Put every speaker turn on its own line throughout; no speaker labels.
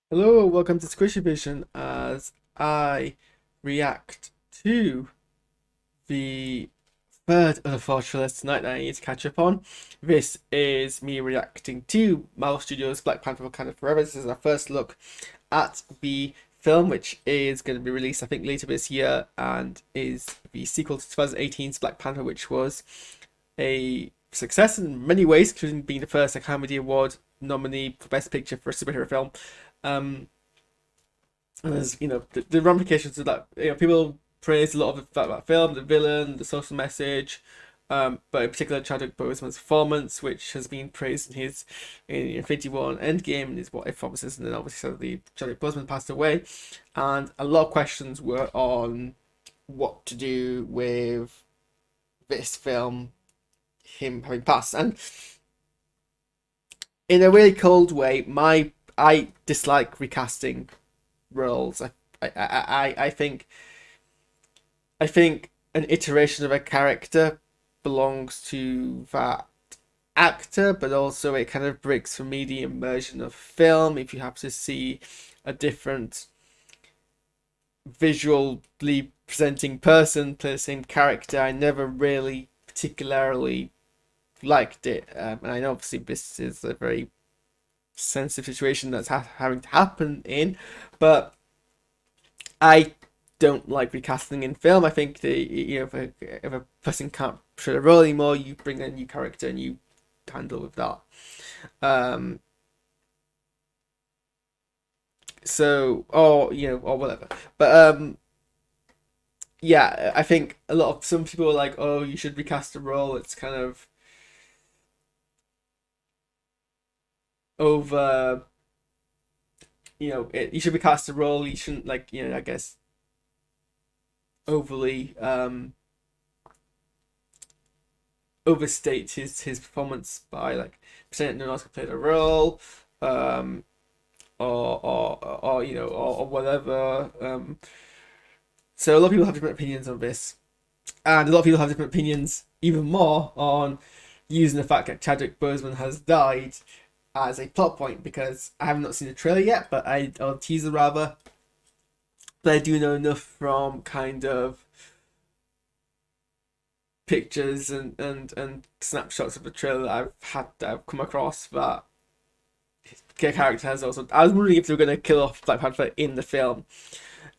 Hello, welcome to SquishiVision as I react to the third of the four trailers tonight that I need to catch up on. This is me reacting to Marvel Studios' Black Panther Wakanda Forever. This is our first look at the film, which is going to be released, I think, later this year and is the sequel to 2018's Black Panther, which was a success in many ways, including being the first Academy Award nominee for Best Picture for a superhero film. Um, and there's the ramifications of that. People praise a lot of that film, the villain, the social message, but in particular Chadwick Boseman's performance, which has been praised in Infinity War and Endgame and his what if promises, and then obviously sadly Chadwick Boseman passed away, and a lot of questions were on what to do with this film, him having passed, and in a really cold way, I dislike recasting roles. I think an iteration of a character belongs to that actor, but also it kind of breaks for me the immersion of film if you have to see a different visually presenting person play the same character. I never really particularly liked it, and I know obviously this is a very sensitive situation that's having to happen in, but I don't like recasting in film. I think if a person can't play a role anymore, you bring a new character and you handle with that. Um, or whatever. But yeah, I think some people are like, oh, you should recast a role. It's kind of over. You should recast a role. You shouldn't I guess overly overstate his performance by like pretending no one else can play the role, or whatever. So a lot of people have different opinions on this, and a lot of people have different opinions even more on using the fact that Chadwick Boseman has died as a plot point, because I have not seen the trailer yet, or teaser rather, but I do know enough from kind of pictures and snapshots of the trailer that I've come across that the character has also. I was wondering if they were going to kill off Black Panther in the film,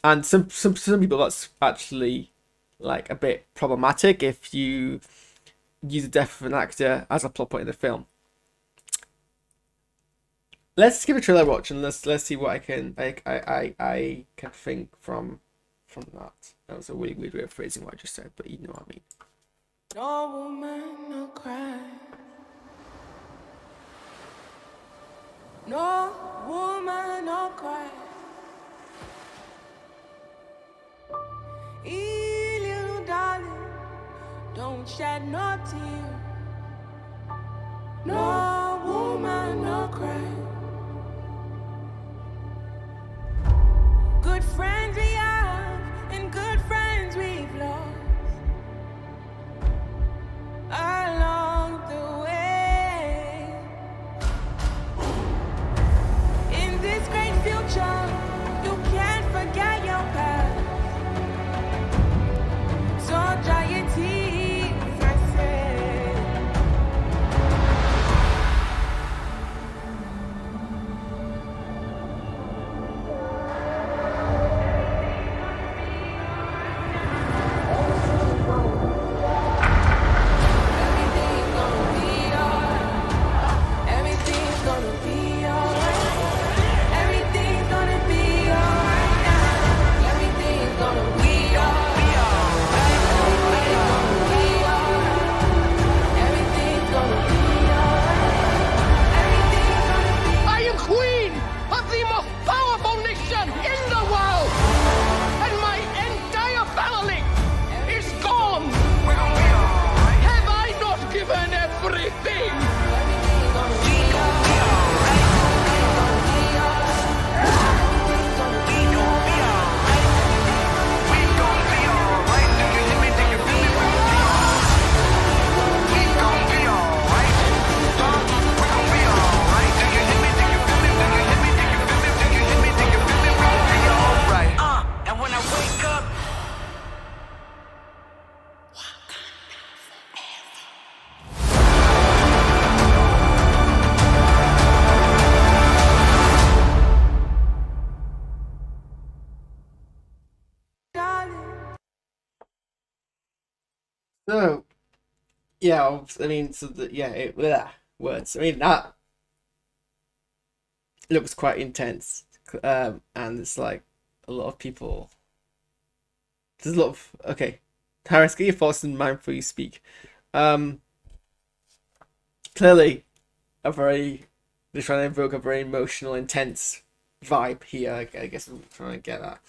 and some people that's actually like a bit problematic if you use the death of an actor as a plot point in the film. Let's give a trailer watch and let's see what I can think from that. That was a really weird way of phrasing what I just said, but you know what I mean.
No woman, no cry. No woman, no cry. Hey, little darling, don't shed no tear. No woman, no cry. Good friends we have, and good friends we've lost along the way. In this great future, you can't forget your past. So dry your tears, I say.
Yeah, I mean, so yeah, words. I mean, that looks quite intense, and it's like a lot of people. There's a lot of okay. Haaris, get your thoughts in mind before you speak. Um, Clearly, a very they're trying to evoke a very emotional, intense vibe here. I guess I'm trying to get at.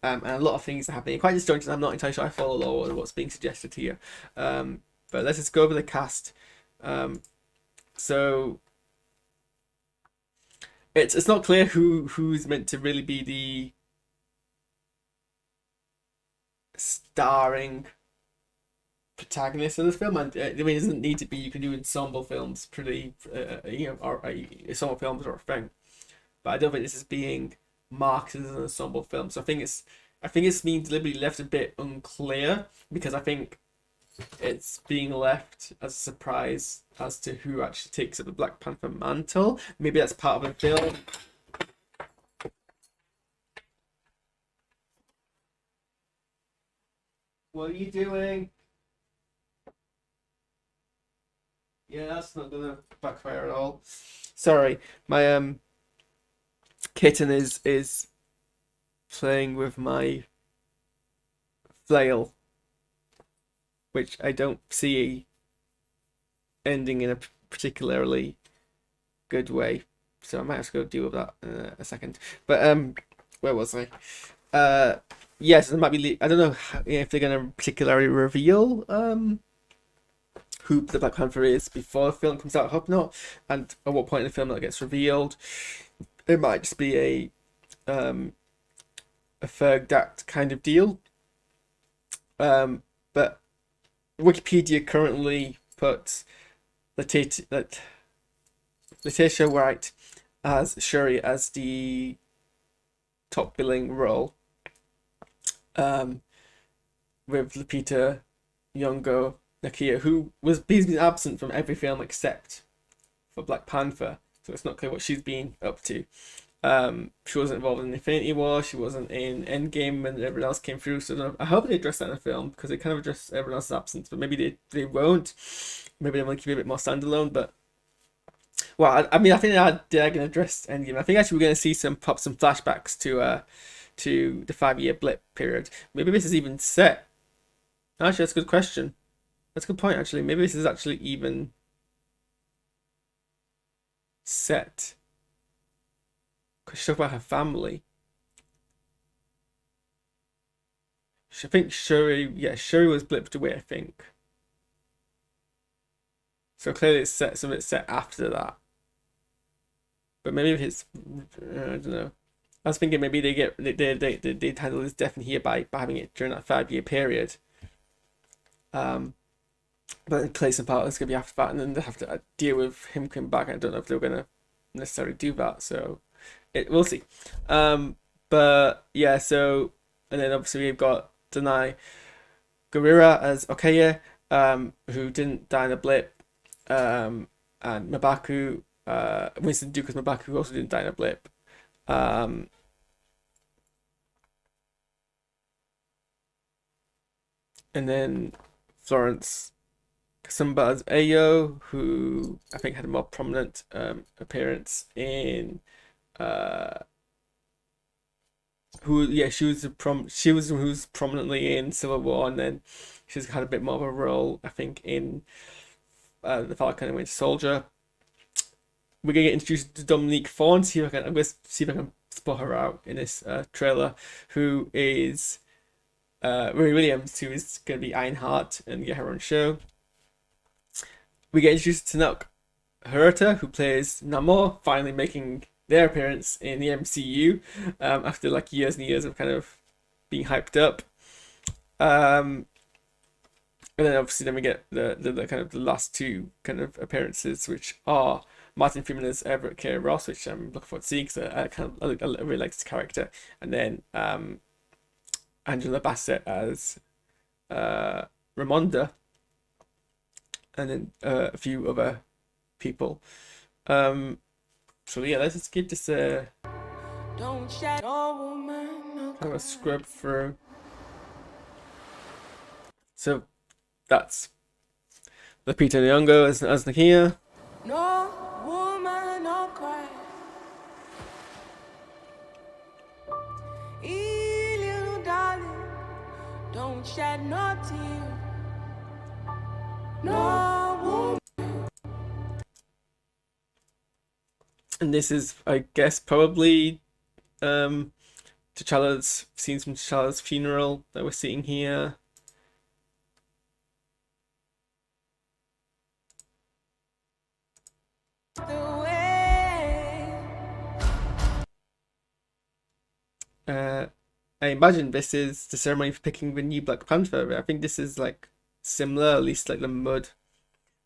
And a lot of things are happening. Quite disjointed. I'm not entirely sure I follow all what's being suggested here. But let's just go over the cast. So it's not clear who's meant to really be the starring protagonist of this film. And I mean, it doesn't need to be. You can do ensemble films, pretty or ensemble films are a thing. But I don't think this is being marked as an ensemble film. So I think it's being deliberately left a bit unclear because I think it's being left as a surprise as to who actually takes up the Black Panther mantle. Maybe that's part of the film. What are you doing? Yeah, that's not gonna backfire at all. Sorry, my kitten is playing with my flail, which I don't see ending in a particularly good way. So I might have to go deal with that in a second. But where was I? Yes, there might be. I don't know if they're gonna particularly reveal who the Black Panther is before the film comes out. I hope not. And at what point in the film that gets revealed, it might just be a third act kind of deal. But Wikipedia currently puts Letitia Wright as Shuri as the top billing role, with Lupita Nyong'o Nakia, who was basically absent from every film except for Black Panther, so it's not clear what she's been up to. She wasn't involved in Infinity War. She wasn't in Endgame when everyone else came through. So I hope they address that in the film because they kind of address everyone else's absence. But maybe they won't. Maybe they want to keep it a bit more standalone. But well, I mean, I think they're going to address Endgame. I think actually we're going to see some flashbacks to the 5-year blip period. Maybe this is even set. Actually, that's a good question. That's a good point. Actually, maybe this is actually even set. Because she talked about her family. I think Shuri was blipped away, I think. So clearly it's set, some of it's set after that. But maybe if it's, I don't know. I was thinking maybe they handle this death in here by having it during that 5-year period. But then play some part that's gonna be after that, and then they have to deal with him coming back. I don't know if they're gonna necessarily do that. So we'll see. But yeah, so and then obviously we've got Danai Gurira as Okoye, who didn't die in a blip, and M'Baku, Winston Duke as M'Baku, who also didn't die in a blip. And then Florence Kasumba as Ayo, who I think had a more prominent appearance in she was who was prominently in Civil War, and then she's had a bit more of a role I think in the Falcon and Winter Soldier. We're gonna get introduced to Dominique Fawn. I'm gonna see if I can spot her out in this trailer, who is Rory Williams, who is gonna be Ironheart and get her own show. We get introduced to Tenoch Huerta, who plays Namor, finally making their appearance in the MCU after like years and years of kind of being hyped up. And then obviously we get the kind of the last two kind of appearances, which are Martin Freeman as Everett K. Ross, which I'm looking forward to seeing because I really like this character, and then Angela Bassett as Ramonda, and then a few other people. So yeah, let's just get this
Don't shed no woman, no
kind of a scrub through. So that's Lupita Nyong'o as Nakia.
No woman, no cry. Hey, little darling, don't shed no tear. No woman.
And this is, I guess, probably T'Challa's scenes from T'Challa's funeral that we're seeing here.
The way.
I imagine this is the ceremony for picking the new Black Panther. I think this is like similar, at least like the mud,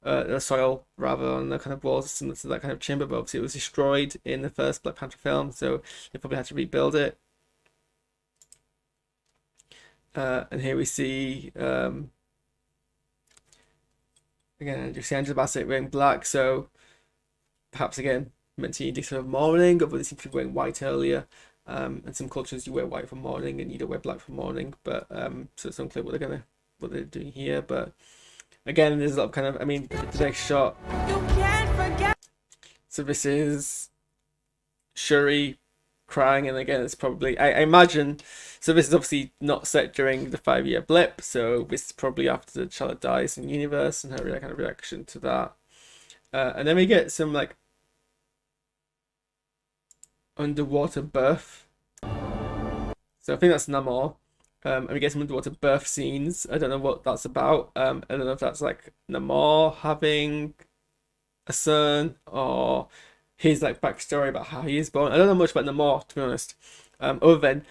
the soil rather on the kind of walls, similar to that kind of chamber. But obviously it was destroyed in the first Black Panther film, so they probably had to rebuild it. And here we see again, you see Angela Bassett wearing black, so perhaps again meant to indicate of mourning, although they seem to be wearing white earlier. And some cultures you wear white for mourning and you don't wear black for mourning, but so it's unclear what they're doing here. But again, there's a lot of kind of, I mean, the next shot.
You can't forget.
So this is Shuri crying, and again, it's probably, I imagine, so this is obviously not set during the 5-year blip, so this is probably after T'Challa dies in universe and her kind of reaction to that. And then we get some like underwater birth. So I think that's Namor. And we get some underwater birth scenes. I don't know what that's about. I don't know if that's like Namor having a son or his like backstory about how he is born. I don't know much about Namor, to be honest. Other than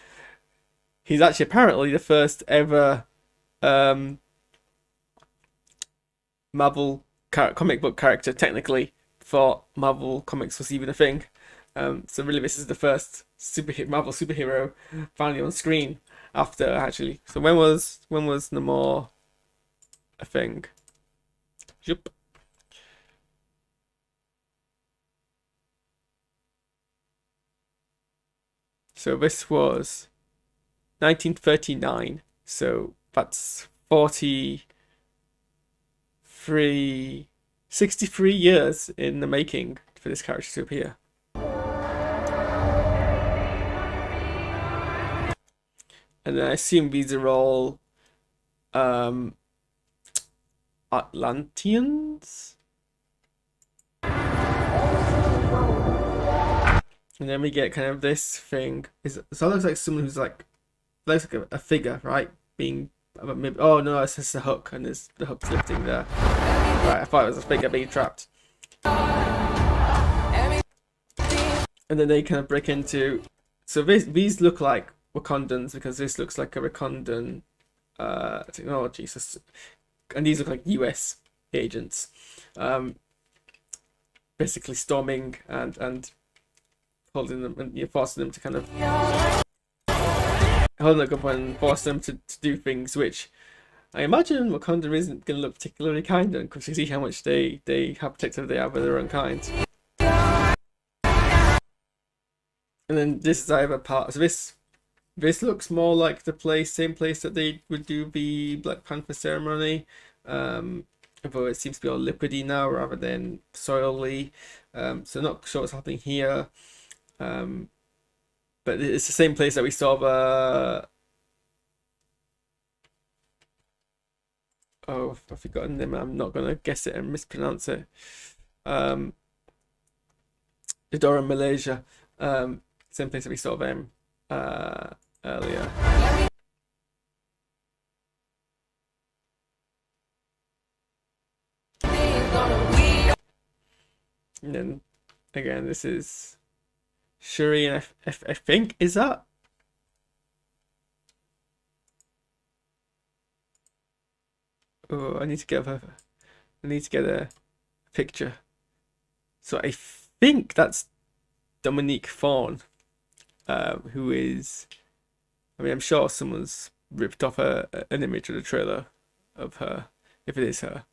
he's actually apparently the first ever Marvel comic book character, technically, before Marvel Comics was even a thing. So really, this is the first Marvel superhero finally on screen after actually. So when was Namor a thing? Yep. So this was 1939. So that's 63 years in the making for this character to appear. And then I assume these are all Atlanteans. And then we get kind of this thing. So it looks like someone who's like, looks like a figure, right? Being, maybe, oh no, it's just a hook, and there's the hook's lifting there. Right, I thought it was a figure being trapped. And then they kind of break into. So these look like Wakandans because this looks like a Wakandan technology. So, and these look like US agents, basically storming and holding them and forcing them to kind of holding them up and forcing them to do things which I imagine Wakanda isn't going to look particularly kind on, because you see how much they how protective they are with their own kind. And then this is either part. So this looks more like the same place that they would do the Black Panther ceremony, although it seems to be all liquidy now rather than soily. So not sure what's happening here. But it's the same place that we saw the. Oh, I've forgotten them. I'm not gonna guess it and mispronounce it. Dora, Malaysia. Same place that we saw them earlier. And then again, this is Shuri, and I think is that. Oh, I need to get a picture. So I think that's Dominique Fawn, who is. I mean, I'm sure someone's ripped off an image of the trailer of her. If it is her,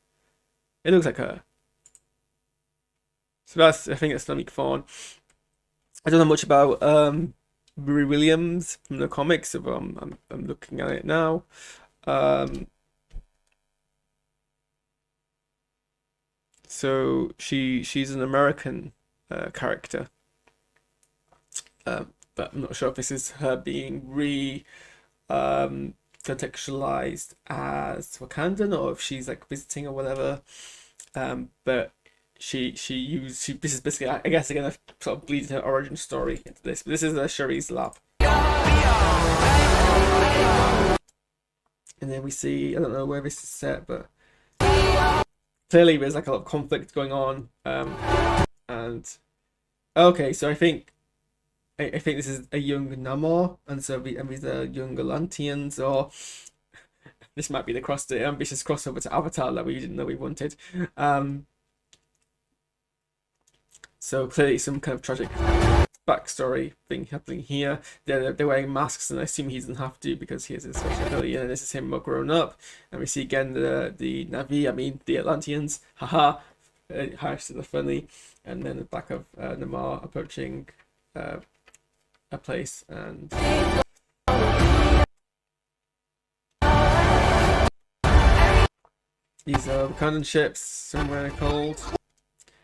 it looks like her. So I think that's Dominique Fawn. I don't know much about Riri Williams from the comics, so I'm looking at it now. So she's an American character, but I'm not sure if this is her being contextualized as Wakandan or if she's like visiting or whatever. But this is basically, I guess, again, sort of bleeds her origin story into this. But this is Shuri's lab. And then we see, I don't know where this is set, but clearly there's like a lot of conflict going on. And okay, so I think this is a young Namor, and so these are young Atlanteans, or this might be the ambitious crossover to Avatar that we didn't know we wanted. So clearly some kind of tragic backstory thing happening here. They're wearing masks, and I assume he doesn't have to because he has his special ability, and this is him more grown up. And we see again the Na'vi, the Atlanteans, haha, Haaris is funny, and then the back of Namor approaching a place, and these are Wakandan ships somewhere cold.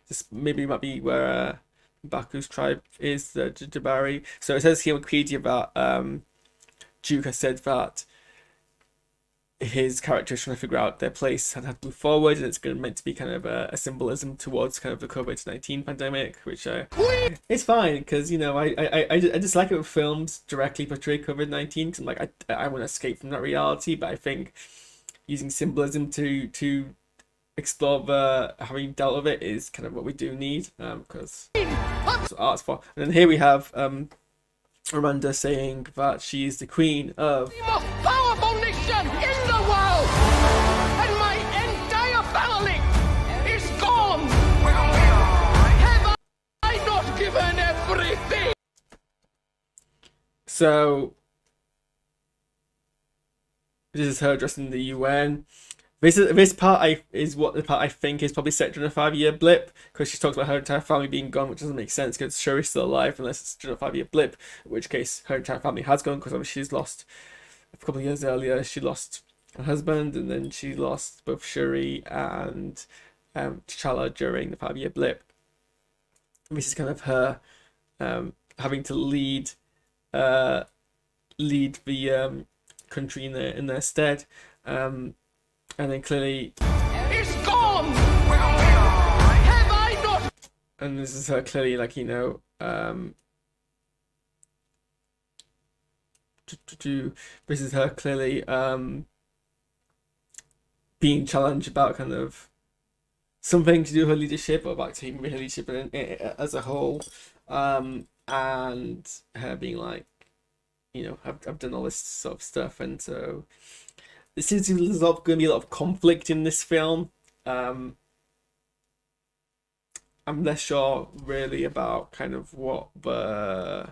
This maybe might be where Baku's tribe is, the Jabari. So it says here on Wikipedia that Duke has said that his character is trying to figure out their place and how to move forward, and it's meant to be kind of a symbolism towards kind of the COVID-19 pandemic, which it's fine because I just like it when films directly portray COVID-19 because I'm like I want to escape from that reality, but I think using symbolism to explore the having dealt with it is kind of what we do need, because that's what art's for. And then here we have Amanda saying that she is the queen of
The most powerful nation in the world, and my entire family is gone. Have I not given everything?
So this is her addressing the UN. This part is the part I think is probably set during a 5-year blip, because she talks about her entire family being gone, which doesn't make sense because Shuri's still alive unless it's during a 5-year blip, in which case her entire family has gone, because obviously she's lost a couple of years earlier. She lost her husband, and then she lost both Shuri and T'Challa during the 5-year blip. And this is kind of her having to lead the country in their stead. And then clearly
It's gone. Have I not?
and this is her clearly this is her clearly being challenged about kind of something to do with her leadership, or about taking her leadership as a whole, and her being like, I've done all this sort of stuff, and so it seems there's going to be a lot of conflict in this film. I'm less sure really about kind of what the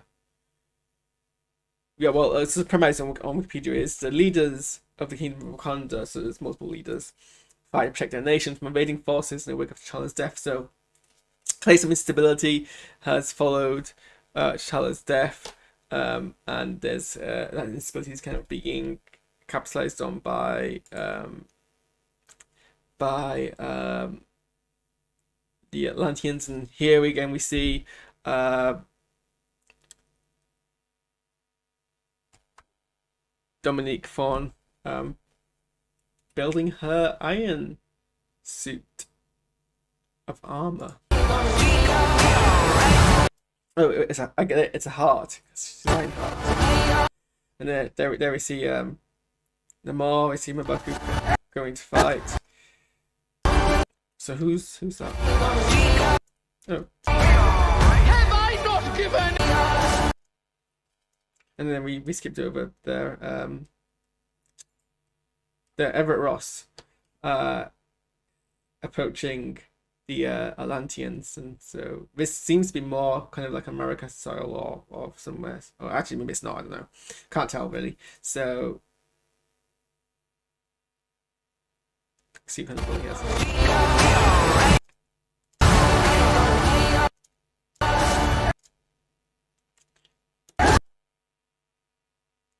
it's the premise on Wikipedia is the leaders of the Kingdom of Wakanda, so there's multiple leaders, fight to protect their nation from invading forces, and they wake up to T'Challa's death. So place of instability has followed T'Challa's death, and there's that instability is kind of being capitalized on by the Atlanteans. And here again we see Dominique Fawn building her iron suit of armor. Oh, I get it. It's a heart. She's wearing heart. And there we see Namor. We see M'Baku going to fight. So who's that? Oh.
Have I not given?
And then we skipped over there. Everett Ross approaching the Atlanteans, and so this seems to be more kind of like America style or somewhere, or actually maybe it's not, I don't know, can't tell really. So see kind of what he has.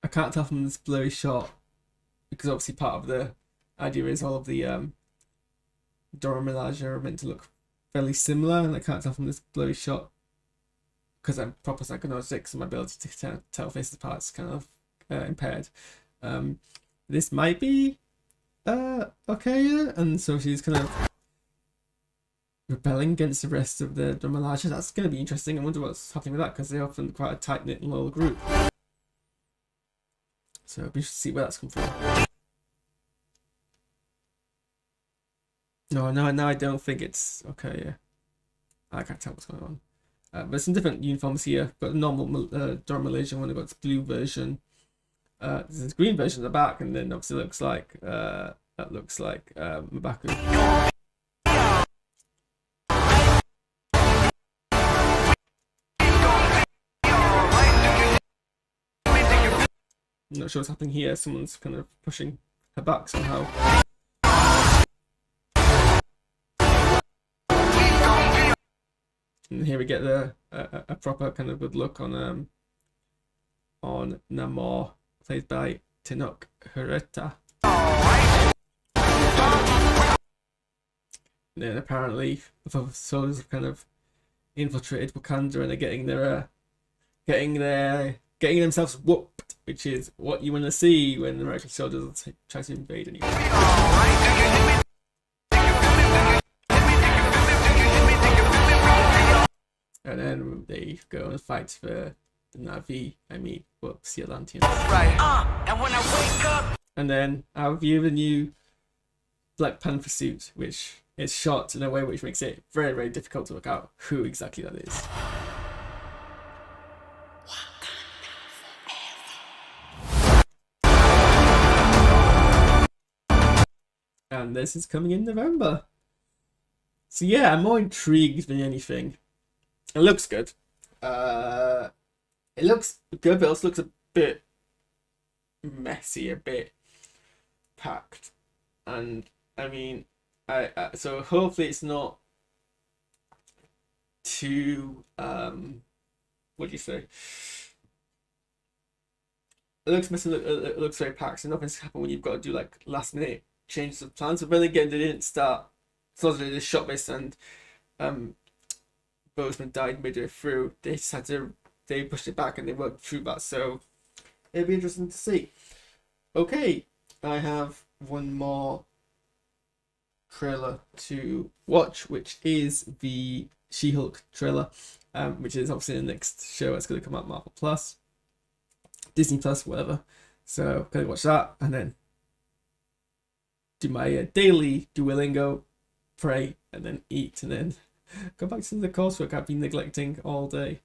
I can't tell from this blurry shot, because obviously part of the idea is all of the Dora Milaje are meant to look fairly similar, and I can't tell from this blurry shot because I'm proper psychonotic, so my ability to tell faces apart is kind of impaired. This might be okay, and so she's kind of rebelling against the rest of the Dora. That's going to be interesting. I wonder what's happening with that, because they're often quite a tight-knit and loyal group. So it'll be interesting to see where that's come from. No, I don't think it's okay. Yeah, I can't tell what's going on. But there's some different uniforms here. Got the normal Dora Malaysian one. I've got this blue version. There's this green version at the back, and then obviously looks like M'Baku. I'm not sure what's happening here. Someone's kind of pushing her back somehow. And here we get a proper kind of good look on Namor, played by Tenoch Huerta. And then apparently the soldiers have kind of infiltrated Wakanda, and they're getting themselves whooped, which is what you want to see when the American soldiers try to invade anyway. And then they go and fight for the Na'vi, the Atlanteans. Right. And when I wake up. And then I'll review the new Black Panther suit, which is shot in a way which makes it very, very difficult to work out who exactly that is. And this is coming in November. So yeah, I'm more intrigued than anything. It looks good. It looks good, but it also looks a bit messy, a bit packed. And I mean, so hopefully it's not too what do you say? It looks messy. It looks very packed. So nothing's happened when you've got to do like last minute changes of plans. But then again, they didn't start. So they just shot this, and Boseman died midway through. They pushed it back and they worked through that. So it'll be interesting to see. Okay, I have one more trailer to watch, which is the She-Hulk trailer, which is obviously the next show that's going to come out, Marvel Plus, Disney Plus, whatever. So gonna watch that and then do my daily Duolingo, pray, and then eat, and then go back to the coursework I've been neglecting all day.